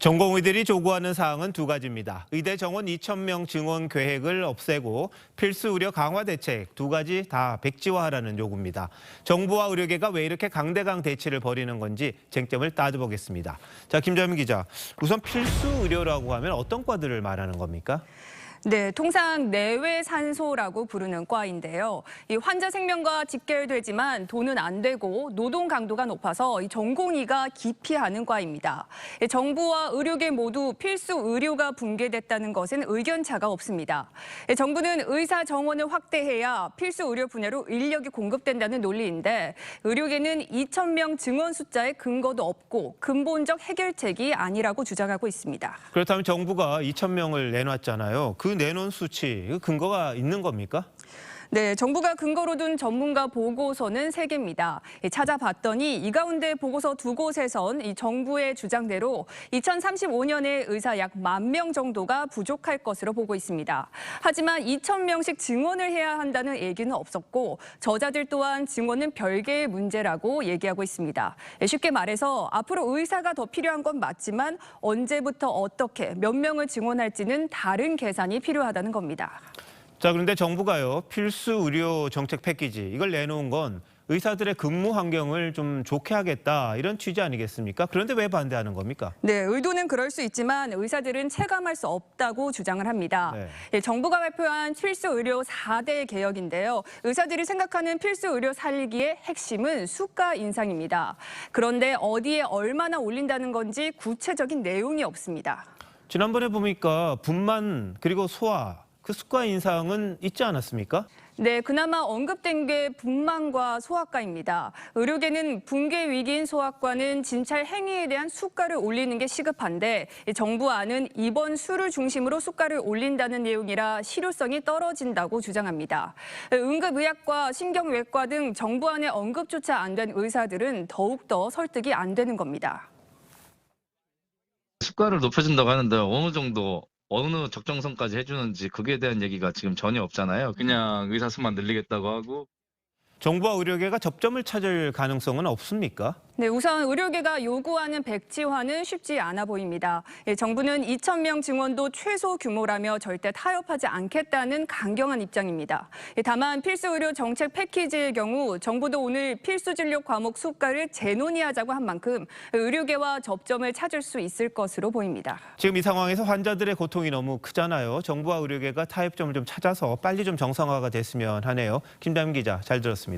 전공의들이 요구하는 사항은 두 가지입니다. 의대 정원 2,000명 증원 계획을 없애고 필수 의료 강화 대책 두 가지 다 백지화하라는 요구입니다. 정부와 의료계가 왜 이렇게 강대강 대치를 벌이는 건지 쟁점을 따져보겠습니다. 자, 김자민 기자, 우선 필수 의료라고 하면 어떤 과들을 말하는 겁니까? 네, 통상 내외산소라고 부르는 과인데요. 이 환자 생명과 직결되지만 돈은 안 되고 노동 강도가 높아서 이 전공의가 기피하는 과입니다. 정부와 의료계 모두 필수 의료가 붕괴됐다는 것은 의견차가 없습니다. 정부는 의사 정원을 확대해야 필수 의료 분야로 인력이 공급된다는 논리인데 의료계는 2,000명 증원 숫자에 근거도 없고 근본적 해결책이 아니라고 주장하고 있습니다. 그렇다면 정부가 2,000명을 내놨잖아요. 그 내놓은 수치, 근거가 있는 겁니까? 네, 정부가 근거로 둔 전문가 보고서는 3개입니다. 찾아봤더니 이 가운데 보고서 2곳에선 이 정부의 주장대로 2035년에 의사 약 10,000명 정도가 부족할 것으로 보고 있습니다. 하지만 2,000명씩 증원을 해야 한다는 얘기는 없었고 저자들 또한 증원은 별개의 문제라고 얘기하고 있습니다. 쉽게 말해서 앞으로 의사가 더 필요한 건 맞지만 언제부터 어떻게 몇 명을 증원할지는 다른 계산이 필요하다는 겁니다. 자, 그런데 정부가요, 필수 의료 정책 패키지 이걸 내놓은 건 의사들의 근무 환경을 좀 좋게 하겠다 이런 취지 아니겠습니까? 그런데 왜 반대하는 겁니까? 네, 의도는 그럴 수 있지만 의사들은 체감할 수 없다고 주장을 합니다. 네, 정부가 발표한 필수 의료 4대 개혁인데요. 의사들이 생각하는 필수 의료 살리기의 핵심은 수가 인상입니다. 그런데 어디에 얼마나 올린다는 건지 구체적인 내용이 없습니다. 지난번에 보니까 분만 그리고 소아 그 수가 인상은 있지 않았습니까? 네, 그나마 언급된 게 분만과 소아과입니다. 의료계는 붕괴 위기인 소아과는 진찰 행위에 대한 수가를 올리는 게 시급한데 정부안은 입원 수를 중심으로 수가를 올린다는 내용이라 실효성이 떨어진다고 주장합니다. 응급의학과, 신경외과 등 정부안에 언급조차 안 된 의사들은 더욱더 설득이 안 되는 겁니다. 수가를 높여준다고 하는데 어느 적정선까지 해주는지 그게 대한 얘기가 지금 전혀 없잖아요. 그냥 의사 수만 늘리겠다고 하고. 정부와 의료계가 접점을 찾을 가능성은 없습니까? 네, 우선 의료계가 요구하는 백지화는 쉽지 않아 보입니다. 정부는 2,000명 증원도 최소 규모라며 절대 타협하지 않겠다는 강경한 입장입니다. 다만 필수 의료 정책 패키지의 경우 정부도 오늘 필수 진료 과목 수가를 재논의하자고 한 만큼 의료계와 접점을 찾을 수 있을 것으로 보입니다. 지금 이 상황에서 환자들의 고통이 너무 크잖아요. 정부와 의료계가 타협점을 좀 찾아서 빨리 좀 정상화가 됐으면 하네요. 김담 기자, 잘 들었습니다.